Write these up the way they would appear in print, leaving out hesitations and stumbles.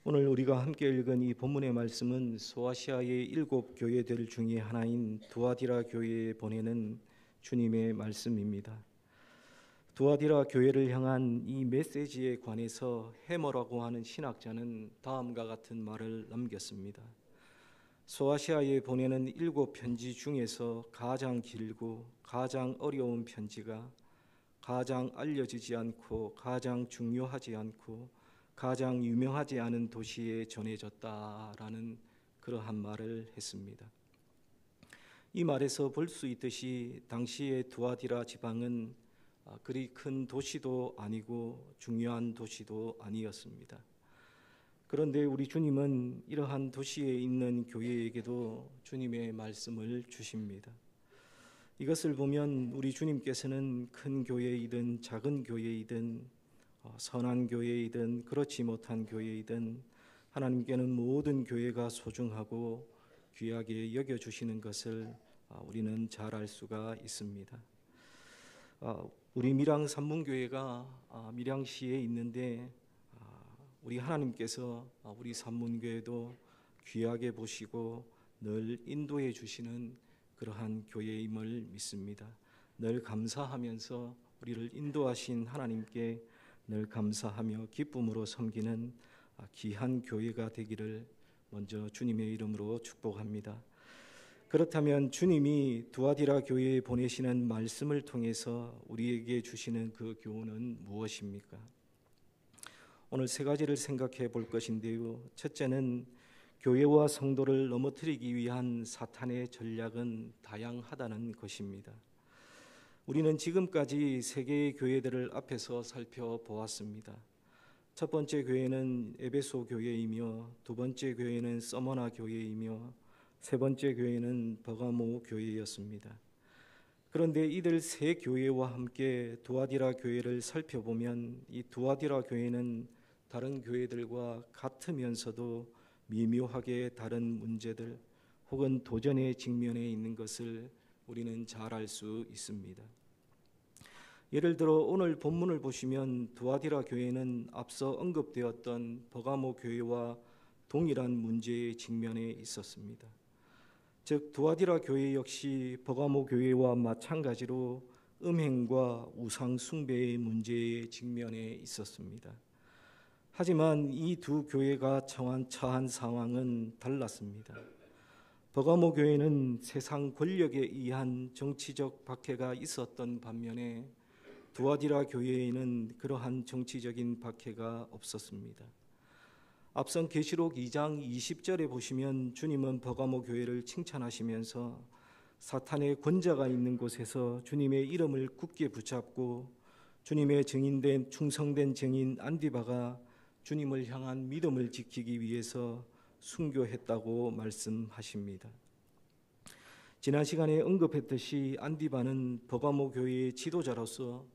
오늘 우리가 함께 읽은 이 본문의 말씀은 소아시아의 7교회들 중에 하나인 두아디라 교회에 보내는 주님의 말씀입니다. 두아디라 교회를 향한 이 메시지에 관해서 해머라고 하는 신학자는 다음과 같은 말을 남겼습니다. 소아시아에 보내는 7편지 중에서 가장 길고 가장 어려운 편지가 가장 알려지지 않고 가장 중요하지 않고 가장 유명하지 않은 도시에 전해졌다라는 그러한 말을 했습니다. 이 말에서 볼 수 있듯이 당시의 두아디라 지방은 그리 큰 도시도 아니고 중요한 도시도 아니었습니다. 그런데 우리 주님은 이러한 도시에 있는 교회에게도 주님의 말씀을 주십니다. 이것을 보면 우리 주님께서는 큰 교회이든 작은 교회이든 선한 교회이든 그렇지 못한 교회이든 하나님께는 모든 교회가 소중하고 귀하게 여겨주시는 것을 우리는 잘 알 수가 있습니다. 우리 밀양 산문교회가 밀양시에 있는데 우리 하나님께서 우리 산문교회도 귀하게 보시고 늘 인도해 주시는 그러한 교회임을 믿습니다. 늘 감사하면서 우리를 인도하신 하나님께 늘 감사하며 기쁨으로 섬기는 귀한 교회가 되기를 먼저 주님의 이름으로 축복합니다. 그렇다면 주님이 두아디라 교회에 보내시는 말씀을 통해서 우리에게 주시는 그 교훈은 무엇입니까? 오늘 세 가지를 생각해 볼 것인데요. 첫째는 교회와 성도를 넘어뜨리기 위한 사탄의 전략은 다양하다는 것입니다. 우리는 지금까지 세 개의 교회들을 앞에서 살펴보았습니다. 첫 번째 교회는 에베소 교회이며 두 번째 교회는 서머나 교회이며 세 번째 교회는 버가모 교회였습니다. 그런데 이들 세 교회와 함께 두아디라 교회를 살펴보면 이 두아디라 교회는 다른 교회들과 같으면서도 미묘하게 다른 문제들 혹은 도전의 직면에 있는 것을 우리는 잘 알 수 있습니다. 예를 들어 오늘 본문을 보시면 두아디라 교회는 앞서 언급되었던 버가모 교회와 동일한 문제의 직면에 있었습니다. 즉 두아디라 교회 역시 버가모 교회와 마찬가지로 음행과 우상 숭배의 문제의 직면에 있었습니다. 하지만 이 두 교회가 처한 상황은 달랐습니다. 버가모 교회는 세상 권력에 의한 정치적 박해가 있었던 반면에 두아디라 교회에는 그러한 정치적인 박해가 없었습니다. 앞선 계시록 2장 20절에 보시면 주님은 버가모 교회를 칭찬하시면서 사탄의 권자가 있는 곳에서 주님의 이름을 굳게 붙잡고 주님의 증인된 충성된 증인 안디바가 주님을 향한 믿음을 지키기 위해서 순교했다고 말씀하십니다. 지난 시간에 언급했듯이 안디바는 버가모 교회의 지도자로서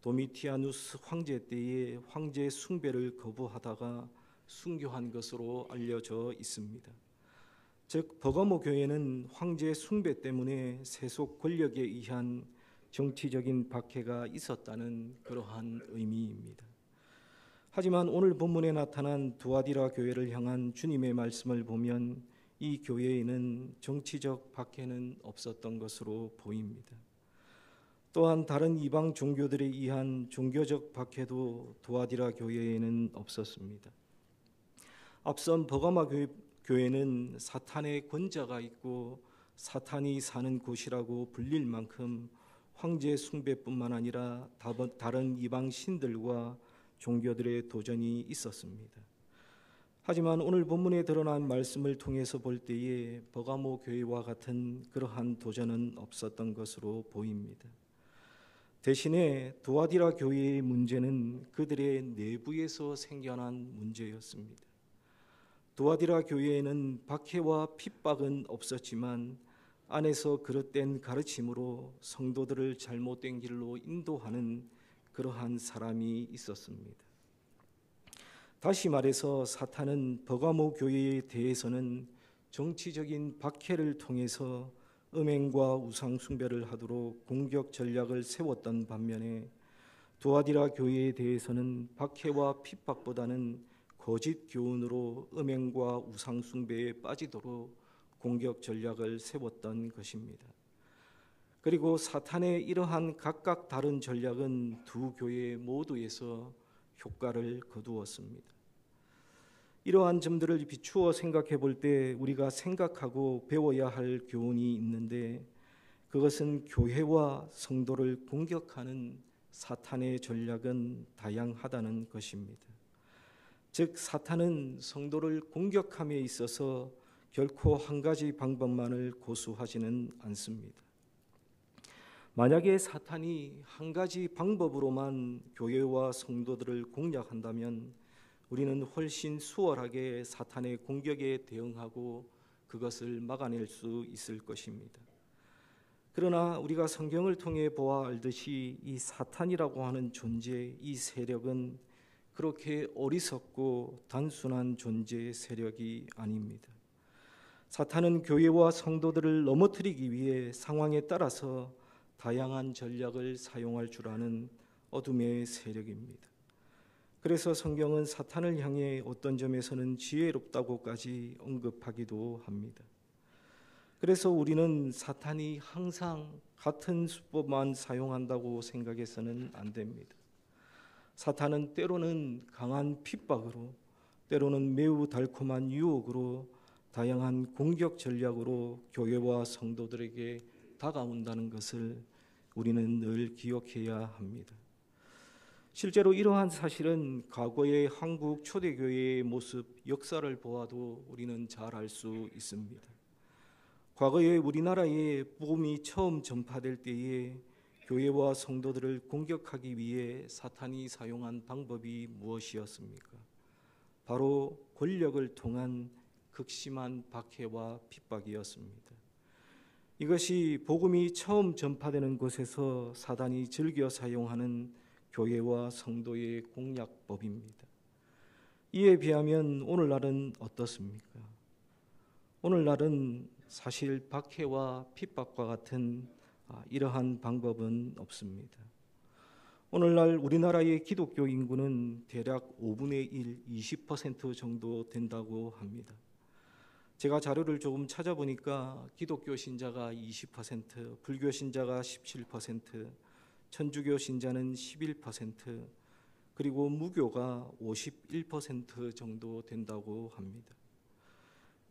도미티아누스 황제 때에 황제 숭배를 거부하다가 순교한 것으로 알려져 있습니다. 즉 버가모 교회는 황제 숭배 때문에 세속 권력에 의한 정치적인 박해가 있었다는 그러한 의미입니다. 하지만 오늘 본문에 나타난 두아디라 교회를 향한 주님의 말씀을 보면 이 교회에는 정치적 박해는 없었던 것으로 보입니다. 또한 다른 이방 종교들에 의한 종교적 박해도 두아디라 교회에는 없었습니다. 앞선 버가모 교회는 사탄의 권자가 있고 사탄이 사는 곳이라고 불릴 만큼 황제 숭배뿐만 아니라 다른 이방 신들과 종교들의 도전이 있었습니다. 하지만 오늘 본문에 드러난 말씀을 통해서 볼 때에 버가모 교회와 같은 그러한 도전은 없었던 것으로 보입니다. 대신에 두아디라 교회의 문제는 그들의 내부에서 생겨난 문제였습니다. 두아디라 교회에는 박해와 핍박은 없었지만 안에서 그릇된 가르침으로 성도들을 잘못된 길로 인도하는 그러한 사람이 있었습니다. 다시 말해서 사탄은 버가모 교회에 대해서는 정치적인 박해를 통해서 음행과 우상 숭배를 하도록 공격 전략을 세웠던 반면에 두아디라 교회에 대해서는 박해와 핍박보다는 거짓 교훈으로 음행과 우상 숭배에 빠지도록 공격 전략을 세웠던 것입니다. 그리고 사탄의 이러한 각각 다른 전략은 두 교회 모두에서 효과를 거두었습니다. 이러한 점들을 비추어 생각해 볼 때 우리가 생각하고 배워야 할 교훈이 있는데, 그것은 교회와 성도를 공격하는 사탄의 전략은 다양하다는 것입니다. 즉, 사탄은 성도를 공격함에 있어서 결코 한 가지 방법만을 고수하지는 않습니다. 만약에 사탄이 한 가지 방법으로만 교회와 성도들을 공략한다면 우리는 훨씬 수월하게 사탄의 공격에 대응하고 그것을 막아낼 수 있을 것입니다. 그러나 우리가 성경을 통해 보아 알듯이 이 사탄이라고 하는 존재, 이 세력은 그렇게 어리석고 단순한 존재의 세력이 아닙니다. 사탄은 교회와 성도들을 넘어뜨리기 위해 상황에 따라서 다양한 전략을 사용할 줄 아는 어둠의 세력입니다. 그래서 성경은 사탄을 향해 어떤 점에서는 지혜롭다고까지 언급하기도 합니다. 그래서 우리는 사탄이 항상 같은 수법만 사용한다고 생각해서는 안 됩니다. 사탄은 때로는 강한 핍박으로, 때로는 매우 달콤한 유혹으로, 다양한 공격 전략으로 교회와 성도들에게 다가온다는 것을 우리는 늘 기억해야 합니다. 실제로 이러한 사실은 과거의 한국 초대교회의 모습, 역사를 보아도 우리는 잘 알 수 있습니다. 과거에 우리나라에 복음이 처음 전파될 때에 교회와 성도들을 공격하기 위해 사탄이 사용한 방법이 무엇이었습니까? 바로 권력을 통한 극심한 박해와 핍박이었습니다. 이것이 복음이 처음 전파되는 곳에서 사단이 즐겨 사용하는 교회와 성도의 공략법입니다. 이에 비하면 오늘날은 어떻습니까? 오늘날은 사실 박해와 핍박과 같은 이러한 방법은 없습니다. 오늘날 우리나라의 기독교 인구는 대략 5분의 1, 20% 정도 된다고 합니다. 제가 자료를 조금 찾아보니까 기독교 신자가 20%, 불교 신자가 17%, 천주교 신자는 11%, 그리고 무교가 51% 정도 된다고 합니다.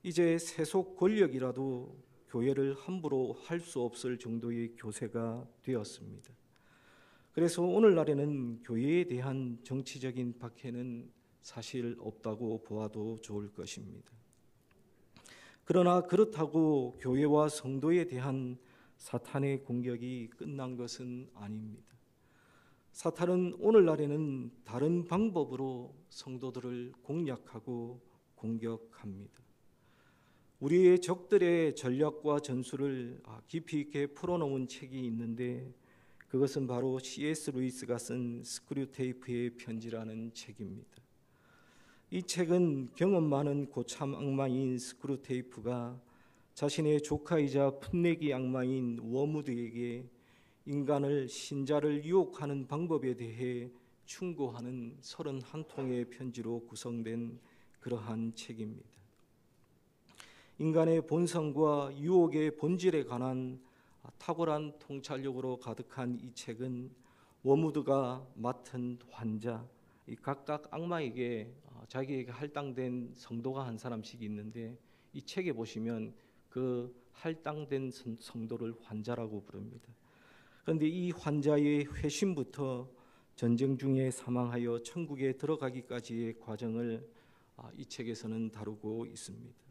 이제 세속 권력이라도 교회를 함부로 할 수 없을 정도의 교세가 되었습니다. 그래서 오늘날에는 교회에 대한 정치적인 박해는 사실 없다고 보아도 좋을 것입니다. 그러나 그렇다고 교회와 성도에 대한 사탄의 공격이 끝난 것은 아닙니다. 사탄은 오늘날에는 다른 방법으로 성도들을 공략하고 공격합니다. 우리의 적들의 전략과 전술을 깊이 있게 풀어놓은 책이 있는데, 그것은 바로 C.S. 루이스가 쓴 스크류테이프의 편지라는 책입니다. 이 책은 경험 많은 고참 악마인 스크류테이프가 자신의 조카이자 풋내기 악마인 워무드에게 인간을, 신자를 유혹하는 방법에 대해 충고하는 31통의 편지로 구성된 그러한 책입니다. 인간의 본성과 유혹의 본질에 관한 탁월한 통찰력으로 가득한 이 책은 워무드가 맡은 환자, 이 각각 악마에게 자기에게 할당된 성도가 한 사람씩 있는데, 이 책에 보시면 그 할당된 성도를 환자라고 부릅니다. 그런데 이 환자의 회심부터 전쟁 중에 사망하여 천국에 들어가기까지의 과정을 이 책에서는 다루고 있습니다.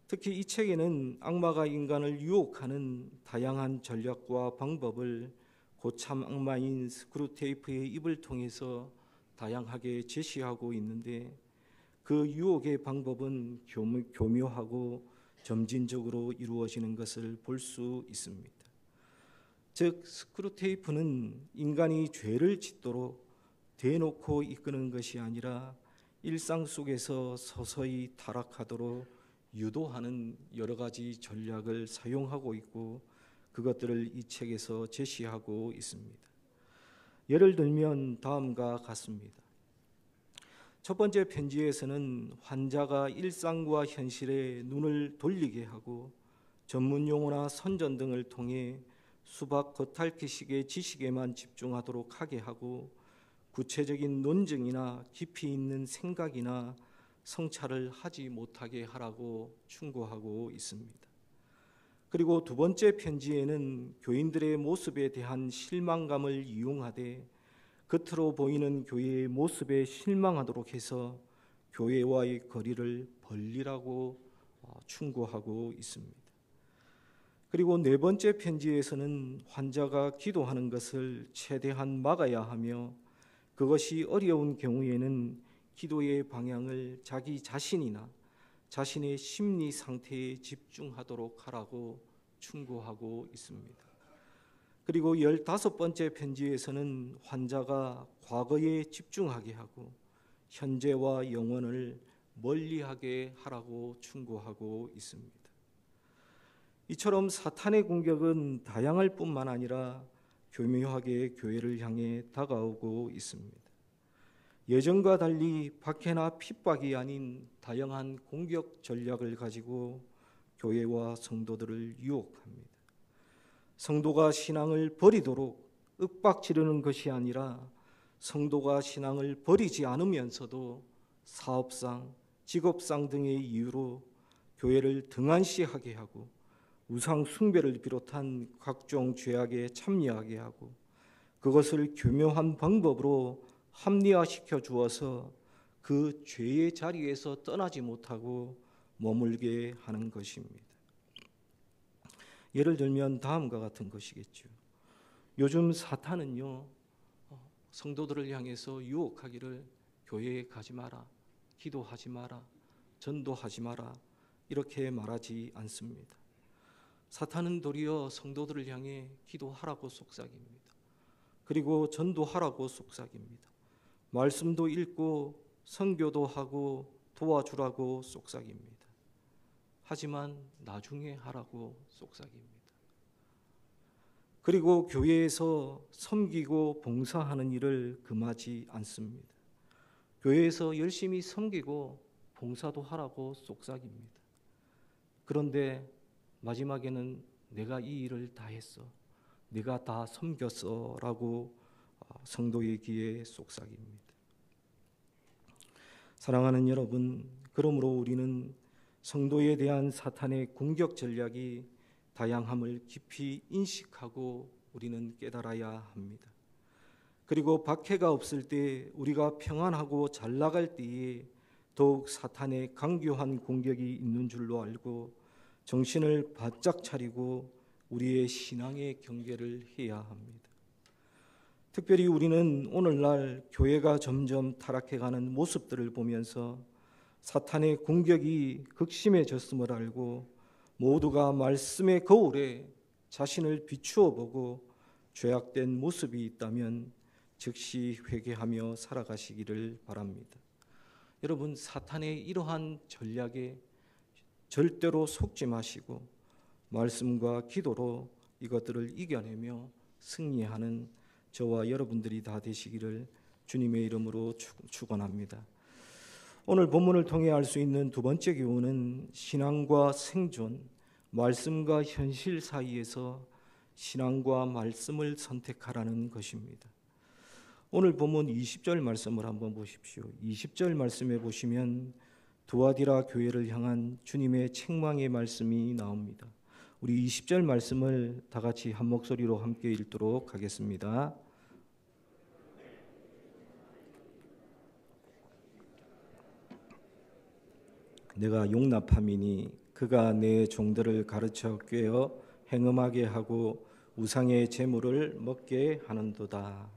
특히 이 책에는 악마가 인간을 유혹하는 다양한 전략과 방법을 고참 악마인 스크류테이프의 입을 통해서 다양하게 제시하고 있는데, 그 유혹의 방법은 교묘하고 점진적으로 이루어지는 것을 볼 수 있습니다. 즉, 스크류테이프는 인간이 죄를 짓도록 대놓고 이끄는 것이 아니라 일상 속에서 서서히 타락하도록 유도하는 여러 가지 전략을 사용하고 있고, 그것들을 이 책에서 제시하고 있습니다. 예를 들면 다음과 같습니다. 첫 번째 편지에서는 환자가 일상과 현실에 눈을 돌리게 하고 전문 용어나 선전 등을 통해 수박 겉핥기식의 지식에만 집중하도록 하게 하고 구체적인 논증이나 깊이 있는 생각이나 성찰을 하지 못하게 하라고 충고하고 있습니다. 그리고 두 번째 편지에는 교인들의 모습에 대한 실망감을 이용하되 겉으로 보이는 교회의 모습에 실망하도록 해서 교회와의 거리를 벌리라고 충고하고 있습니다. 그리고 네 번째 편지에서는 환자가 기도하는 것을 최대한 막아야 하며 그것이 어려운 경우에는 기도의 방향을 자기 자신이나 자신의 심리 상태에 집중하도록 하라고 충고하고 있습니다. 그리고 15번째 편지에서는 환자가 과거에 집중하게 하고 현재와 영혼을 멀리하게 하라고 충고하고 있습니다. 이처럼 사탄의 공격은 다양할 뿐만 아니라 교묘하게 교회를 향해 다가오고 있습니다. 예전과 달리 박해나 핍박이 아닌 다양한 공격 전략을 가지고 교회와 성도들을 유혹합니다. 성도가 신앙을 버리도록 윽박지르는 것이 아니라 성도가 신앙을 버리지 않으면서도 사업상, 직업상 등의 이유로 교회를 등한시하게 하고 우상 숭배를 비롯한 각종 죄악에 참여하게 하고 그것을 교묘한 방법으로 합리화시켜 주어서 그 죄의 자리에서 떠나지 못하고 머물게 하는 것입니다. 예를 들면 다음과 같은 것이겠죠. 요즘 사탄은요, 성도들을 향해서 유혹하기를 교회에 가지 마라, 기도하지 마라, 전도하지 마라 이렇게 말하지 않습니다. 사탄은 도리어 성도들을 향해 기도하라고 속삭입니다. 그리고 전도하라고 속삭입니다. 말씀도 읽고 선교도 하고 도와주라고 속삭입니다. 하지만 나중에 하라고 속삭입니다. 그리고 교회에서 섬기고 봉사하는 일을 금하지 않습니다. 교회에서 열심히 섬기고 봉사도 하라고 속삭입니다. 그런데 마지막에는 내가 이 일을 다 했어, 내가 다 섬겼어 라고 성도의 귀에 속삭입니다. 사랑하는 여러분, 그러므로 우리는 성도에 대한 사탄의 공격 전략이 다양함을 깊이 인식하고 우리는 깨달아야 합니다. 그리고 박해가 없을 때 우리가 평안하고 잘 나갈 때에 더욱 사탄의 강교한 공격이 있는 줄로 알고 정신을 바짝 차리고 우리의 신앙의 경계를 해야 합니다. 특별히 우리는 오늘날 교회가 점점 타락해가는 모습들을 보면서 사탄의 공격이 극심해졌음을 알고 모두가 말씀의 거울에 자신을 비추어 보고 죄악된 모습이 있다면 즉시 회개하며 살아가시기를 바랍니다. 여러분, 사탄의 이러한 전략에 절대로 속지 마시고 말씀과 기도로 이것들을 이겨내며 승리하는 저와 여러분들이 다 되시기를 주님의 이름으로 축원합니다. 오늘 본문을 통해 알 수 있는 두 번째 교훈은 신앙과 생존, 말씀과 현실 사이에서 신앙과 말씀을 선택하라는 것입니다. 오늘 본문 20절 말씀을 한번 보십시오. 20절 말씀에 보시면 두아디라 교회를 향한 주님의 책망의 말씀이 나옵니다. 우리 20절 말씀을 다 같이 한 목소리로 함께 읽도록 하겠습니다. 내가 용납함이니 그가 내 종들을 가르쳐 꿰어 행음하게 하고 우상의 제물을 먹게 하는도다.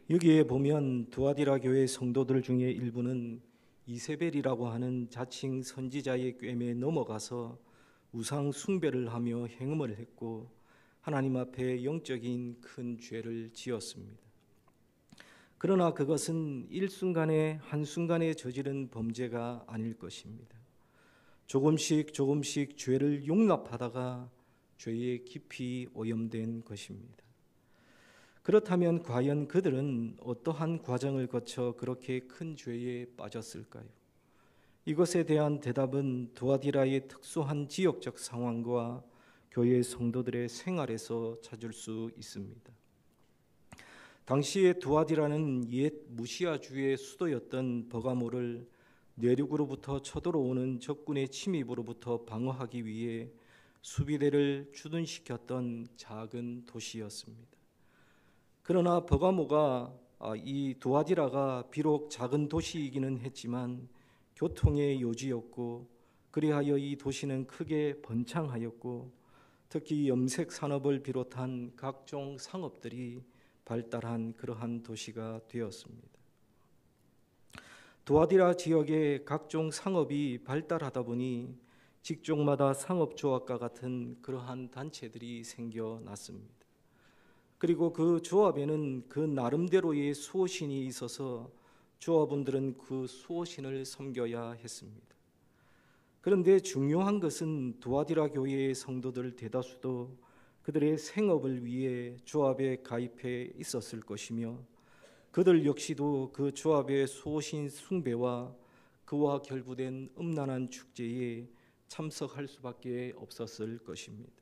여기에 보면 두아디라 교회 성도들 중에 일부는 이세벨이라고 하는 자칭 선지자의 꿰매에 넘어가서 우상 숭배를 하며 행음을 했고 하나님 앞에 영적인 큰 죄를 지었습니다. 그러나 그것은 일순간에 한순간에 저지른 범죄가 아닐 것입니다. 조금씩 죄를 용납하다가 죄에 깊이 오염된 것입니다. 그렇다면 과연 그들은 어떠한 과정을 거쳐 그렇게 큰 죄에 빠졌을까요? 이것에 대한 대답은 두아디라의 특수한 지역적 상황과 교회 성도들의 생활에서 찾을 수 있습니다. 당시에 두아디라는 옛 무시아주의 수도였던 버가모를 내륙으로부터 쳐들어오는 적군의 침입으로부터 방어하기 위해 수비대를 주둔시켰던 작은 도시였습니다. 그러나 버가모가 이 두아디라가 비록 작은 도시이기는 했지만 교통의 요지였고, 그리하여 이 도시는 크게 번창하였고, 특히 염색 산업을 비롯한 각종 상업들이 발달한 그러한 도시가 되었습니다. 두아디라 지역의 각종 상업이 발달하다 보니 직종마다 상업조합과 같은 그러한 단체들이 생겨났습니다. 그리고 그 조합에는 그 나름대로의 수호신이 있어서 조합원들은 그 수호신을 섬겨야 했습니다. 그런데 중요한 것은 두아디라 교회의 성도들 대다수도 그들의 생업을 위해 조합에 가입해 있었을 것이며, 그들 역시도 그 조합의 수호신 숭배와 그와 결부된 음란한 축제에 참석할 수밖에 없었을 것입니다.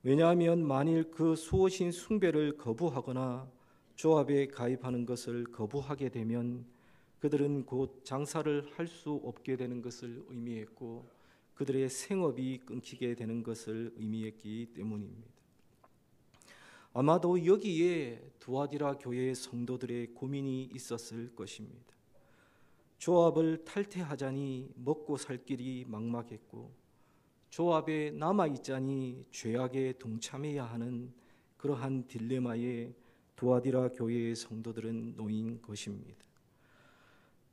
왜냐하면 만일 그 수호신 숭배를 거부하거나 조합에 가입하는 것을 거부하게 되면 그들은 곧 장사를 할 수 없게 되는 것을 의미했고, 그들의 생업이 끊기게 되는 것을 의미했기 때문입니다. 아마도 여기에 두아디라 교회의 성도들의 고민이 있었을 것입니다. 조합을 탈퇴하자니 먹고 살 길이 막막했고, 조합에 남아있자니 죄악에 동참해야 하는 그러한 딜레마에 두아디라 교회의 성도들은 놓인 것입니다.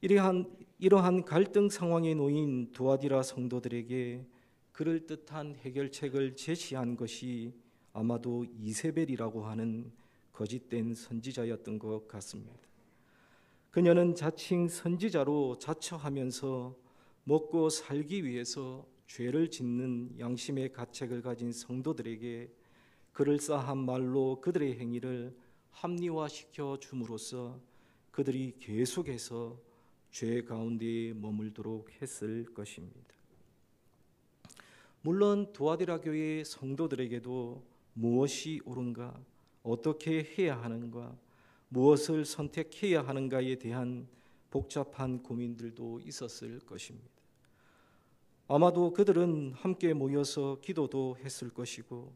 이러한 갈등 상황에 놓인 두아디라 성도들에게 그럴듯한 해결책을 제시한 것이 아마도 이세벨이라고 하는 거짓된 선지자였던 것 같습니다. 그녀는 자칭 선지자로 자처하면서 먹고 살기 위해서 죄를 짓는 양심의 가책을 가진 성도들에게 그럴싸한 말로 그들의 행위를 합리화시켜 줌으로써 그들이 계속해서 죄 가운데에 머물도록 했을 것입니다. 물론 두아디라 교회의 성도들에게도 무엇이 옳은가, 어떻게 해야 하는가, 무엇을 선택해야 하는가에 대한 복잡한 고민들도 있었을 것입니다. 아마도 그들은 함께 모여서 기도도 했을 것이고,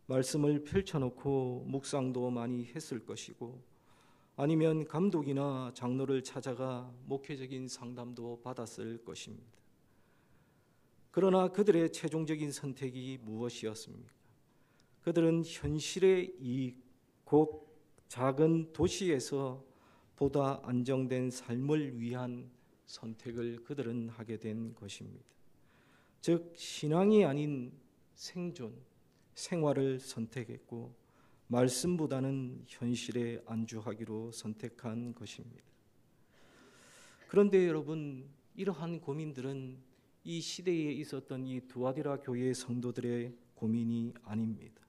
말씀을 펼쳐놓고 묵상도 많이 했을 것이고, 아니면 감독이나 장로를 찾아가 목회적인 상담도 받았을 것입니다. 그러나 그들의 최종적인 선택이 무엇이었습니까? 그들은 현실의 이익, 곧 작은 도시에서 보다 안정된 삶을 위한 선택을 그들은 하게 된 것입니다. 즉 신앙이 아닌 생존, 생활을 선택했고, 말씀보다는 현실에 안주하기로 선택한 것입니다. 그런데 여러분, 이러한 고민들은 이 시대에 있었던 이 두아디라 교회의 성도들의 고민이 아닙니다.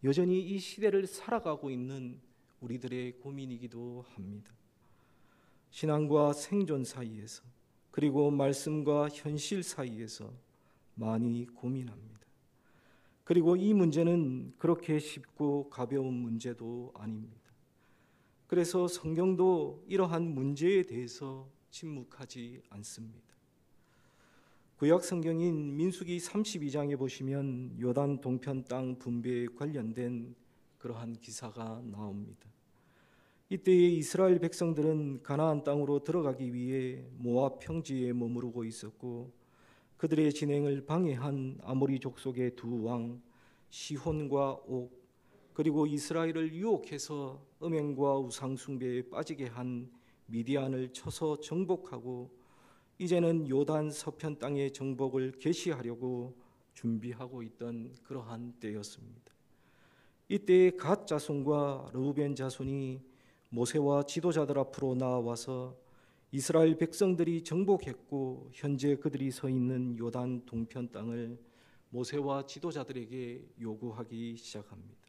여전히 이 시대를 살아가고 있는 우리들의 고민이기도 합니다. 신앙과 생존 사이에서, 그리고 말씀과 현실 사이에서 많이 고민합니다. 그리고 이 문제는 그렇게 쉽고 가벼운 문제도 아닙니다. 그래서 성경도 이러한 문제에 대해서 침묵하지 않습니다. 구약 성경인 민수기 32장에 보시면 요단 동편 땅 분배에 관련된 그러한 기사가 나옵니다. 이때의 이스라엘 백성들은 가나안 땅으로 들어가기 위해 모압 평지에 머무르고 있었고, 그들의 진행을 방해한 아모리 족속의 두 왕 시혼과 옥, 그리고 이스라엘을 유혹해서 음행과 우상 숭배에 빠지게 한 미디안을 쳐서 정복하고, 이제는 요단 서편 땅의 정복을 개시하려고 준비하고 있던 그러한 때였습니다. 이때의 갓 자손과 르우벤 자손이 모세와 지도자들 앞으로 나와서 이스라엘 백성들이 정복했고 현재 그들이 서 있는 요단 동편 땅을 모세와 지도자들에게 요구하기 시작합니다.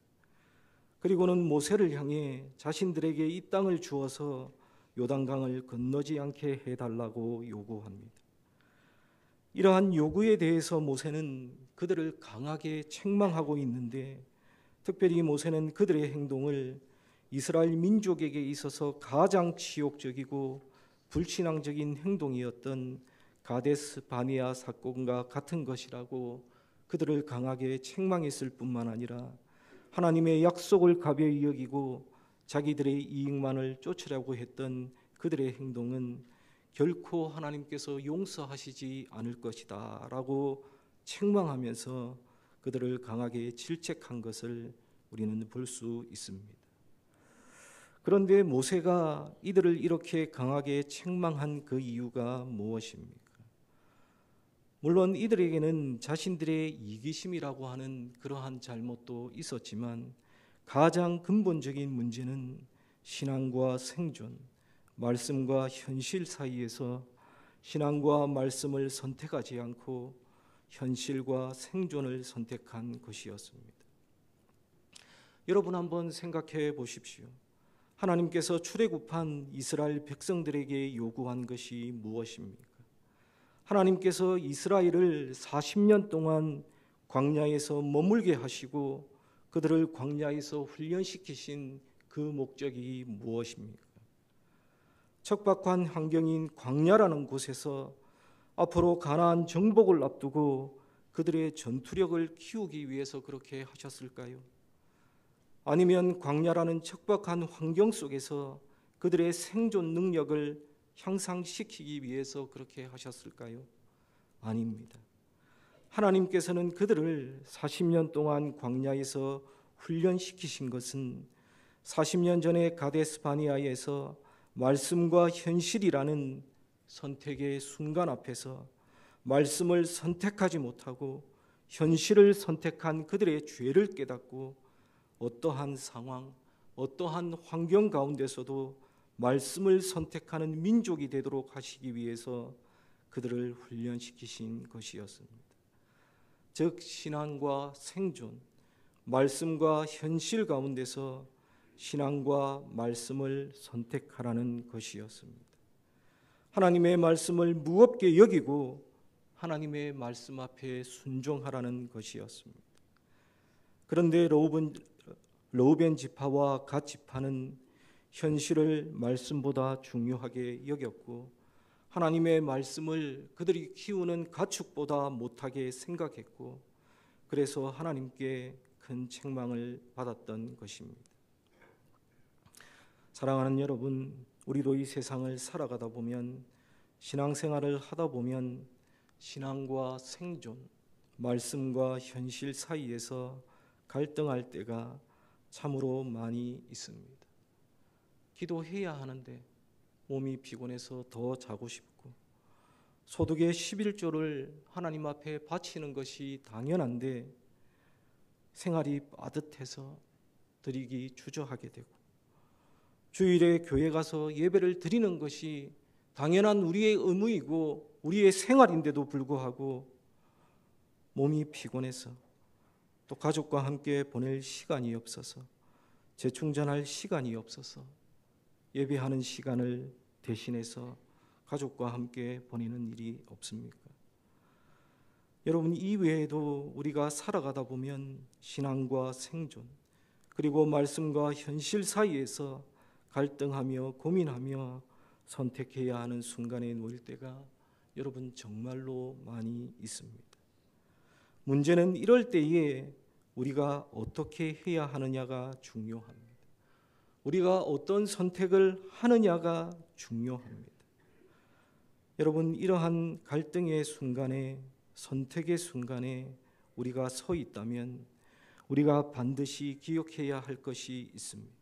그리고는 모세를 향해 자신들에게 이 땅을 주어서 요단강을 건너지 않게 해달라고 요구합니다. 이러한 요구에 대해서 모세는 그들을 강하게 책망하고 있는데, 특별히 모세는 그들의 행동을 이스라엘 민족에게 있어서 가장 치욕적이고 불신앙적인 행동이었던 가데스 바네아 사건과 같은 것이라고 그들을 강하게 책망했을 뿐만 아니라 하나님의 약속을 가벼이 여기고 자기들의 이익만을 쫓으려고 했던 그들의 행동은 결코 하나님께서 용서하시지 않을 것이다 라고 책망하면서 그들을 강하게 질책한 것을 우리는 볼 수 있습니다. 그런데 모세가 이들을 이렇게 강하게 책망한 그 이유가 무엇입니까? 물론 이들에게는 자신들의 이기심이라고 하는 그러한 잘못도 있었지만 가장 근본적인 문제는 신앙과 생존, 말씀과 현실 사이에서 신앙과 말씀을 선택하지 않고 현실과 생존을 선택한 것이었습니다. 여러분 한번 생각해 보십시오. 하나님께서 출애굽한 이스라엘 백성들에게 요구한 것이 무엇입니까? 하나님께서 이스라엘을 40년 동안 광야에서 머물게 하시고 그들을 광야에서 훈련시키신 그 목적이 무엇입니까? 척박한 환경인 광야라는 곳에서 앞으로 가나안 정복을 앞두고 그들의 전투력을 키우기 위해서 그렇게 하셨을까요? 아니면 광야라는 척박한 환경 속에서 그들의 생존 능력을 향상시키기 위해서 그렇게 하셨을까요? 아닙니다. 하나님께서는 그들을 40년 동안 광야에서 훈련시키신 것은 40년 전에 가데스 바네아에서 말씀과 현실이라는 선택의 순간 앞에서 말씀을 선택하지 못하고 현실을 선택한 그들의 죄를 깨닫고 어떠한 상황, 어떠한 환경 가운데서도 말씀을 선택하는 민족이 되도록 하시기 위해서 그들을 훈련시키신 것이었습니다. 즉 신앙과 생존, 말씀과 현실 가운데서 신앙과 말씀을 선택하라는 것이었습니다. 하나님의 말씀을 무겁게 여기고 하나님의 말씀 앞에 순종하라는 것이었습니다. 그런데 르우벤 지파와 갓 지파는 현실을 말씀보다 중요하게 여겼고 하나님의 말씀을 그들이 키우는 가축보다 못하게 생각했고 그래서 하나님께 큰 책망을 받았던 것입니다. 사랑하는 여러분, 우리도 이 세상을 살아가다 보면 신앙생활을 하다 보면 신앙과 생존, 말씀과 현실 사이에서 갈등할 때가 참으로 많이 있습니다. 기도해야 하는데 몸이 피곤해서 더 자고 싶고 소득의 11조를 하나님 앞에 바치는 것이 당연한데 생활이 빠듯해서 드리기 주저하게 되고 주일에 교회 가서 예배를 드리는 것이 당연한 우리의 의무이고 우리의 생활인데도 불구하고 몸이 피곤해서 또 가족과 함께 보낼 시간이 없어서 재충전할 시간이 없어서 예배하는 시간을 대신해서 가족과 함께 보내는 일이 없습니까? 여러분, 이 외에도 우리가 살아가다 보면 신앙과 생존 그리고 말씀과 현실 사이에서 갈등하며 고민하며 선택해야 하는 순간에 놓일 때가 여러분 정말로 많이 있습니다. 문제는 이럴 때에 우리가 어떻게 해야 하느냐가 중요합니다. 우리가 어떤 선택을 하느냐가 중요합니다. 여러분, 이러한 갈등의 순간에 선택의 순간에 우리가 서 있다면 우리가 반드시 기억해야 할 것이 있습니다.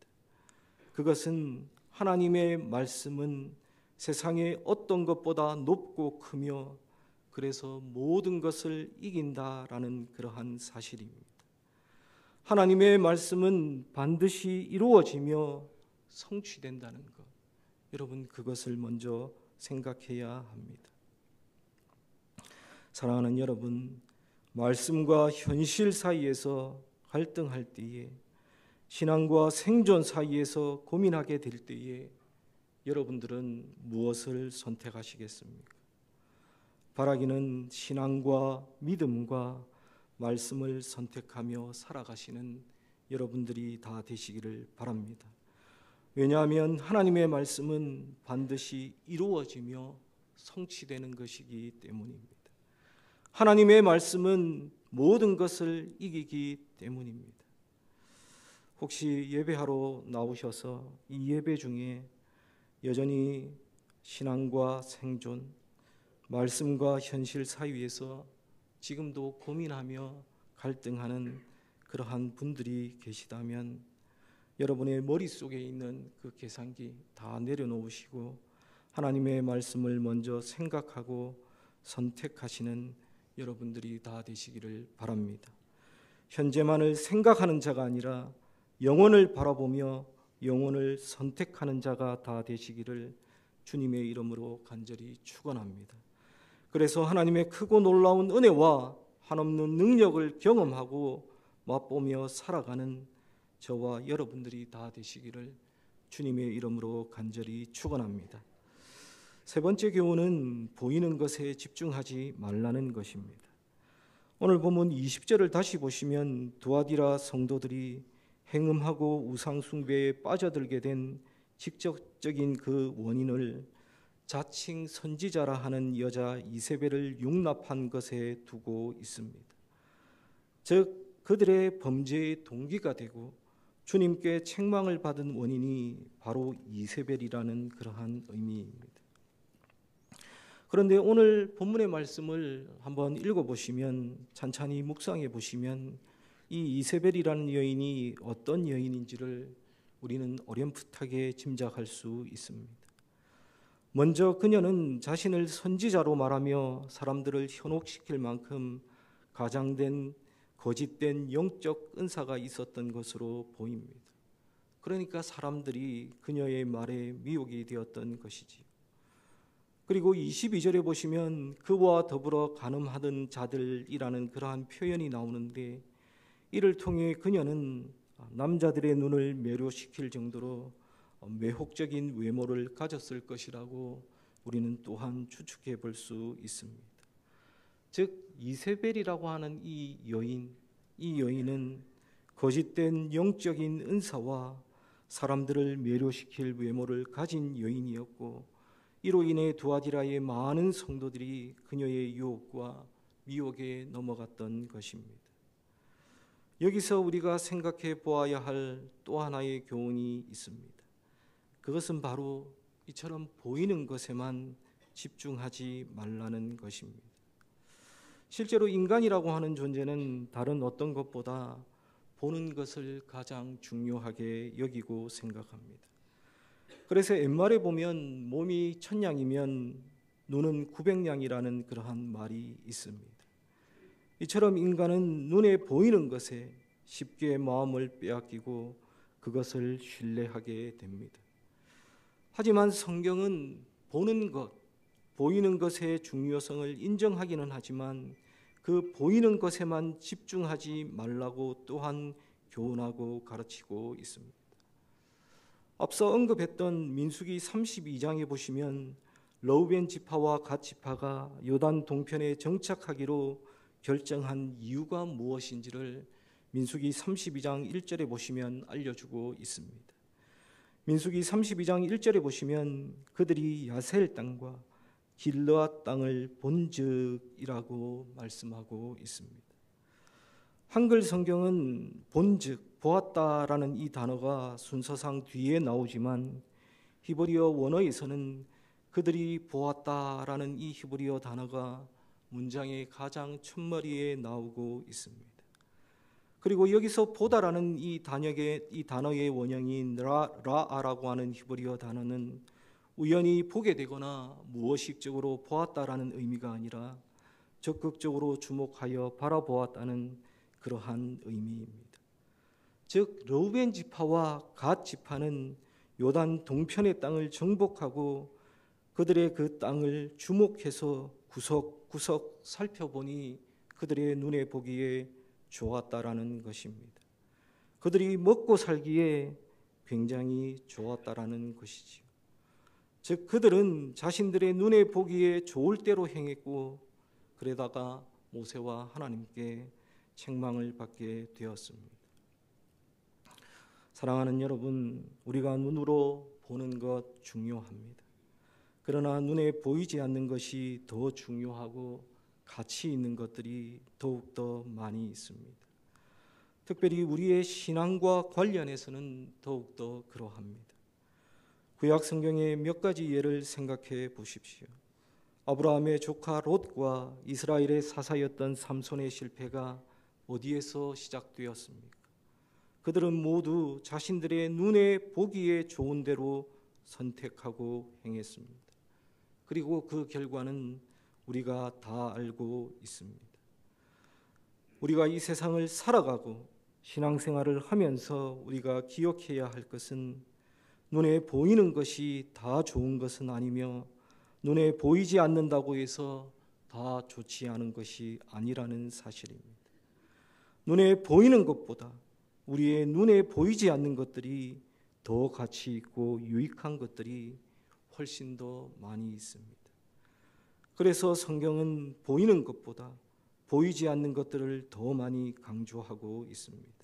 그것은 하나님의 말씀은 세상의 어떤 것보다 높고 크며 그래서 모든 것을 이긴다라는 그러한 사실입니다. 하나님의 말씀은 반드시 이루어지며 성취된다는 것, 여러분 그것을 먼저 생각해야 합니다. 사랑하는 여러분, 말씀과 현실 사이에서 갈등할 때에 신앙과 생존 사이에서 고민하게 될 때에 여러분들은 무엇을 선택하시겠습니까? 바라기는 신앙과 믿음과 말씀을 선택하며 살아가시는 여러분들이 다 되시기를 바랍니다. 왜냐하면 하나님의 말씀은 반드시 이루어지며 성취되는 것이기 때문입니다. 하나님의 말씀은 모든 것을 이기기 때문입니다. 혹시 예배하러 나오셔서 이 예배 중에 여전히 신앙과 생존, 말씀과 현실 사이에서 지금도 고민하며 갈등하는 그러한 분들이 계시다면 여러분의 머릿속에 있는 그 계산기 다 내려놓으시고 하나님의 말씀을 먼저 생각하고 선택하시는 여러분들이 다 되시기를 바랍니다. 현재만을 생각하는 자가 아니라 영혼을 바라보며 영혼을 선택하는 자가 다 되시기를 주님의 이름으로 간절히 축원합니다. 그래서 하나님의 크고 놀라운 은혜와 한없는 능력을 경험하고 맛보며 살아가는 저와 여러분들이 다 되시기를 주님의 이름으로 간절히 축원합니다. 세 번째 교훈은 보이는 것에 집중하지 말라는 것입니다. 오늘 본문 20절을 다시 보시면 두아디라 성도들이 행음하고 우상 숭배에 빠져들게 된 직접적인 그 원인을 자칭 선지자라 하는 여자 이세벨을 용납한 것에 두고 있습니다. 즉 그들의 범죄의 동기가 되고 주님께 책망을 받은 원인이 바로 이세벨이라는 그러한 의미입니다. 그런데 오늘 본문의 말씀을 한번 읽어보시면 찬찬히 묵상해 보시면 이 이세벨이라는 여인이 어떤 여인인지를 우리는 어렴풋하게 짐작할 수 있습니다. 먼저 그녀는 자신을 선지자로 말하며 사람들을 현혹시킬 만큼 가장된 거짓된 영적 은사가 있었던 것으로 보입니다. 그러니까 사람들이 그녀의 말에 미혹이 되었던 것이지요. 그리고 22절에 보시면 그와 더불어 간음하던 자들이라는 그러한 표현이 나오는데 이를 통해 그녀는 남자들의 눈을 매료시킬 정도로 매혹적인 외모를 가졌을 것이라고 우리는 또한 추측해 볼 수 있습니다. 즉 이세벨이라고 하는 이 여인은 거짓된 영적인 은사와 사람들을 매료시킬 외모를 가진 여인이었고 이로 인해 두아디라의 많은 성도들이 그녀의 유혹과 미혹에 넘어갔던 것입니다. 여기서 우리가 생각해 보아야 할 또 하나의 교훈이 있습니다. 그것은 바로 이처럼 보이는 것에만 집중하지 말라는 것입니다. 실제로 인간이라고 하는 존재는 다른 어떤 것보다 보는 것을 가장 중요하게 여기고 생각합니다. 그래서 옛말에 보면 몸이 1000양이면 눈은 900양이라는 그러한 말이 있습니다. 이처럼 인간은 눈에 보이는 것에 쉽게 마음을 빼앗기고 그것을 신뢰하게 됩니다. 하지만 성경은 보는 것, 보이는 것의 중요성을 인정하기는 하지만 그 보이는 것에만 집중하지 말라고 또한 교훈하고 가르치고 있습니다. 앞서 언급했던 민수기 32장에 보시면 르우벤 지파와 갓 지파가 요단 동편에 정착하기로 결정한 이유가 무엇인지를 민수기 32장 1절에 보시면 알려주고 있습니다. 민수기 32장 1절에 보시면 그들이 야셀 땅과 길르앗 땅을 본즉이라고 말씀하고 있습니다. 한글 성경은 본즉, 보았다라는 이 단어가 순서상 뒤에 나오지만 히브리어 원어에서는 그들이 보았다라는 이 히브리어 단어가 문장의 가장 첫머리에 나오고 있습니다. 그리고 여기서 보다라는 이 단어의 원형인 라아라고 하는 히브리어 단어는 우연히 보게 되거나 무의식적으로 보았다라는 의미가 아니라 적극적으로 주목하여 바라보았다는 그러한 의미입니다. 즉 르우벤 지파와 갓 지파는 요단 동편의 땅을 정복하고 그들의 그 땅을 주목해서 구석구석 살펴보니 그들의 눈에 보기에 좋았다라는 것입니다. 그들이 먹고 살기에 굉장히 좋았다라는 것이지요. 즉 그들은 자신들의 눈에 보기에 좋을 대로 행했고 그러다가 모세와 하나님께 책망을 받게 되었습니다. 사랑하는 여러분, 우리가 눈으로 보는 것 중요합니다. 그러나 눈에 보이지 않는 것이 더 중요하고 가치 있는 것들이 더욱더 많이 있습니다. 특별히 우리의 신앙과 관련해서는 더욱더 그러합니다. 구약 성경의 몇 가지 예를 생각해 보십시오. 아브라함의 조카 롯과 이스라엘의 사사였던 삼손의 실패가 어디에서 시작되었습니까? 그들은 모두 자신들의 눈에 보기에 좋은 대로 선택하고 행했습니다. 그리고 그 결과는 우리가 다 알고 있습니다. 우리가 이 세상을 살아가고 신앙생활을 하면서 우리가 기억해야 할 것은 눈에 보이는 것이 다 좋은 것은 아니며 눈에 보이지 않는다고 해서 다 좋지 않은 것이 아니라는 사실입니다. 눈에 보이는 것보다 우리의 눈에 보이지 않는 것들이 더 가치 있고 유익한 것들이 훨씬 더 많이 있습니다. 그래서 성경은 보이는 것보다 보이지 않는 것들을 더 많이 강조하고 있습니다.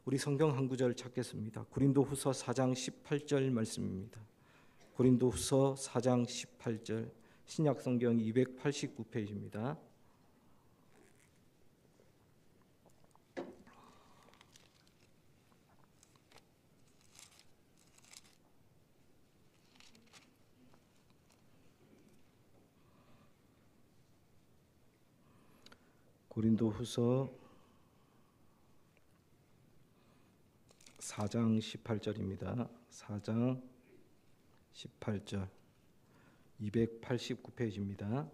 우리 성경 한 구절 찾겠습니다. 고린도후서 4장 18절 말씀입니다. 고린도후서 4장 18절, 신약 성경 289페이지입니다. 고린도후서 4장 18절입니다. 4장 18절 289페이지입니다.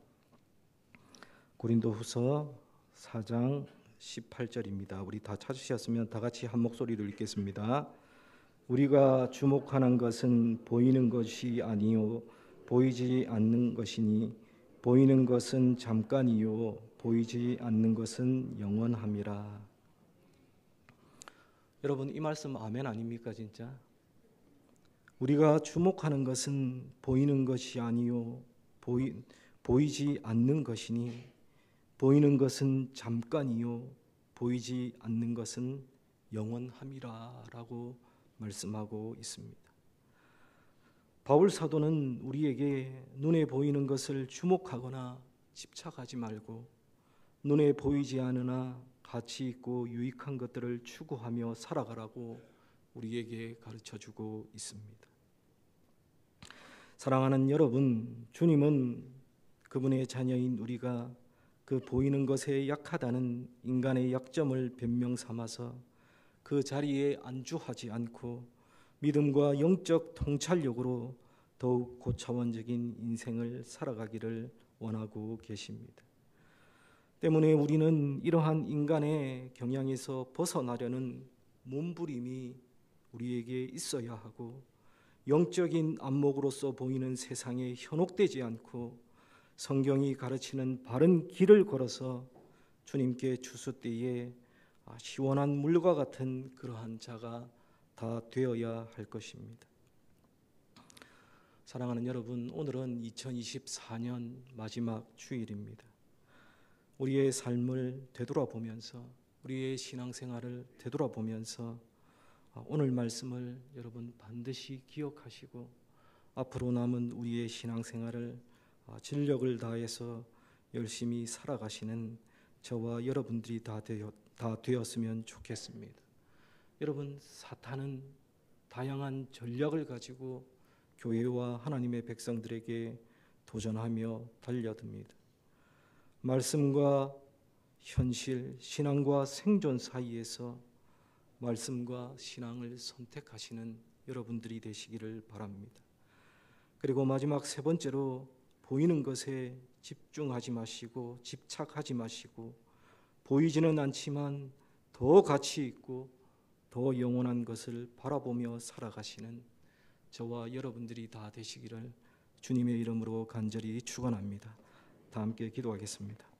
고린도후서 4장 18절입니다. 우리 다 찾으셨으면 다 같이 한 목소리로 읽겠습니다. 우리가 주목하는 것은 보이는 것이 아니요 보이지 않는 것이니 보이는 것은 잠깐이요 보이지 않는 것은 영원함이라. 여러분, 이 말씀 아멘 아닙니까? 진짜 우리가 주목하는 것은 보이는 것이 아니요 보이지 않는 것이니 보이는 것은 잠깐이요 보이지 않는 것은 영원함이라 라고 말씀하고 있습니다. 바울 사도는 우리에게 눈에 보이는 것을 주목하거나 집착하지 말고 눈에 보이지 않으나 가치 있고 유익한 것들을 추구하며 살아가라고 우리에게 가르쳐주고 있습니다. 사랑하는 여러분, 주님은 그분의 자녀인 우리가 그 보이는 것에 약하다는 인간의 약점을 변명 삼아서 그 자리에 안주하지 않고 믿음과 영적 통찰력으로 더욱 고차원적인 인생을 살아가기를 원하고 계십니다. 때문에 우리는 이러한 인간의 경향에서 벗어나려는 몸부림이 우리에게 있어야 하고 영적인 안목으로서 보이는 세상에 현혹되지 않고 성경이 가르치는 바른 길을 걸어서 주님께 추수 때에 시원한 물과 같은 그러한 자가 다 되어야 할 것입니다. 사랑하는 여러분, 오늘은 2024년 마지막 주일입니다. 우리의 삶을 되돌아보면서 우리의 신앙생활을 되돌아보면서 오늘 말씀을 여러분 반드시 기억하시고 앞으로 남은 우리의 신앙생활을 진력을 다해서 열심히 살아가시는 저와 여러분들이 다 되었으면 좋겠습니다. 여러분, 사탄은 다양한 전략을 가지고 교회와 하나님의 백성들에게 도전하며 달려듭니다. 말씀과 현실, 신앙과 생존 사이에서 말씀과 신앙을 선택하시는 여러분들이 되시기를 바랍니다. 그리고 마지막 세 번째로 보이는 것에 집중하지 마시고 집착하지 마시고 보이지는 않지만 더 가치 있고 더 영원한 것을 바라보며 살아가시는 저와 여러분들이 다 되시기를 주님의 이름으로 간절히 축원합니다. 다 함께 기도하겠습니다.